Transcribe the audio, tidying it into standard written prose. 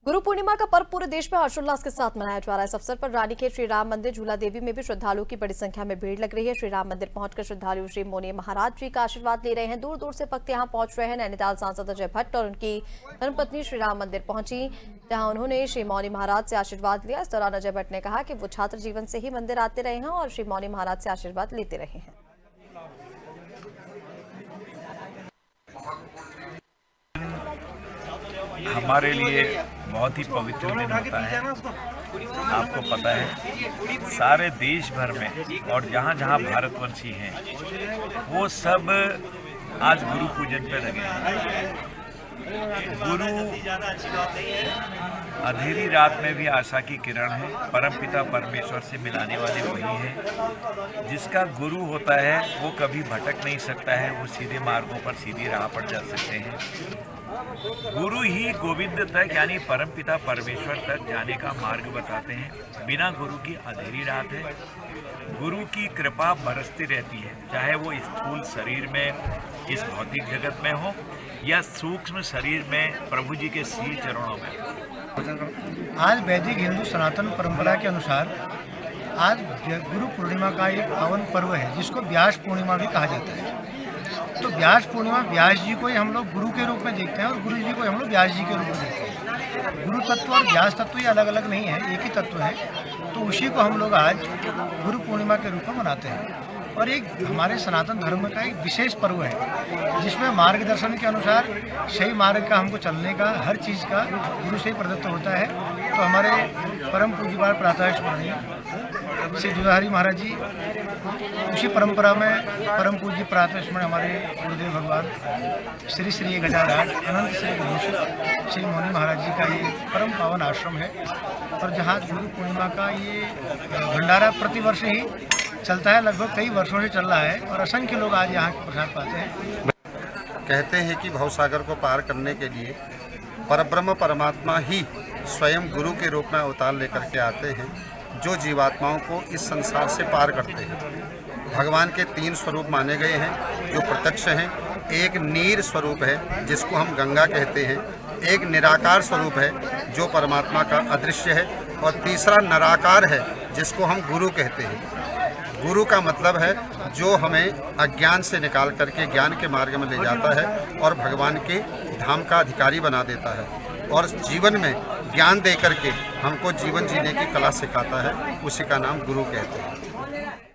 गुरु पूर्णिमा का पर्व पूरे देश में हर्षोल्लास के साथ मनाया जा रहा है। इस अवसर पर रानीखेत श्री राम मंदिर झूला देवी में भी श्रद्धालुओं की बड़ी संख्या में भीड़ लग रही है। श्री राम मंदिर पहुंचकर श्रद्धालु श्री मोनी महाराज जी का आशीर्वाद ले रहे हैं। दूर दूर से भक्त यहां पहुंच रहे हैं। नैनीताल सांसद अजय भट्ट और उनकी धर्मपत्नी श्री राम मंदिर पहुंची, जहां उन्होंने श्री मौनी महाराज से आशीर्वाद लिया। इस दौरान अजय भट्ट ने कहा कि वो छात्र जीवन से ही मंदिर आते रहे हैं और श्री मौनी महाराज से आशीर्वाद लेते रहे हैं। हमारे लिए बहुत ही पवित्र दिन होता है। आपको पता है, सारे देश भर में और जहाँ जहाँ भारतवंशी हैं वो सब आज गुरु पूजन पे लगे हैं। गुरु अंधेरी रात में भी आशा की किरण है। परमपिता परमेश्वर से मिलाने वाले वही हैं। जिसका गुरु होता है वो कभी भटक नहीं सकता है, वो सीधे मार्गों पर सीधी राह पर चल सकते हैं। गुरु ही गोविंद तक यानी परमपिता परमेश्वर तक जाने का मार्ग बताते हैं। बिना गुरु की अंधेरी रात है। गुरु की कृपा बरसती रहती है, चाहे वो स्थूल शरीर में इस भौतिक जगत में हो या सूक्ष्म शरीर में प्रभु जी के श्री चरणों में। आज वैदिक हिंदू सनातन परंपरा के अनुसार आज गुरु पूर्णिमा का एक पावन पर्व है, जिसको व्यास पूर्णिमा भी कहा जाता है। तो व्यास पूर्णिमा व्यास जी को ही हम लोग गुरु के रूप में देखते हैं और गुरु जी को हम लोग व्यास जी के रूप में देखते हैं। गुरु तत्व और व्यास तत्व ये अलग अलग नहीं है, एक ही तत्व है। तो उसी को हम लोग आज गुरु पूर्णिमा के रूप में मनाते हैं। और एक हमारे सनातन धर्म का एक विशेष पर्व है, जिसमें मार्गदर्शन के अनुसार सही मार्ग का हमको चलने का हर चीज़ का गुरु से ही प्रदत्त होता है। तो हमारे परम पूज्यपाल प्रातः स्मरणीय श्री दुधारी महाराज जी, उसी परंपरा में परम पूज्य प्रातः स्मरण हमारे गुरुदेव भगवान श्री श्री गजाधार अनंत श्री भूषण श्री मौनी महाराज जी का ये परम पावन आश्रम है। और जहाँ गुरु पूर्णिमा का ये भंडारा प्रतिवर्ष ही चलता है, लगभग कई वर्षों से चल रहा है और असंख्य लोग आज यहाँ के प्रसाद पाते हैं। कहते हैं कि भवसागर को पार करने के लिए परब्रह्म परमात्मा ही स्वयं गुरु के रूप में अवतार लेकर के आते हैं, जो जीवात्माओं को इस संसार से पार करते हैं। भगवान के 3 स्वरूप माने गए हैं जो प्रत्यक्ष हैं। एक नीर स्वरूप है जिसको हम गंगा कहते हैं, एक निराकार स्वरूप है जो परमात्मा का अदृश्य है, और तीसरा निराकार है जिसको हम गुरु कहते हैं। गुरु का मतलब है जो हमें अज्ञान से निकाल करके ज्ञान के मार्ग में ले जाता है और भगवान के धाम का अधिकारी बना देता है, और जीवन में ज्ञान दे करके हमको जीवन जीने की कला सिखाता है। उसी का नाम गुरु कहते हैं।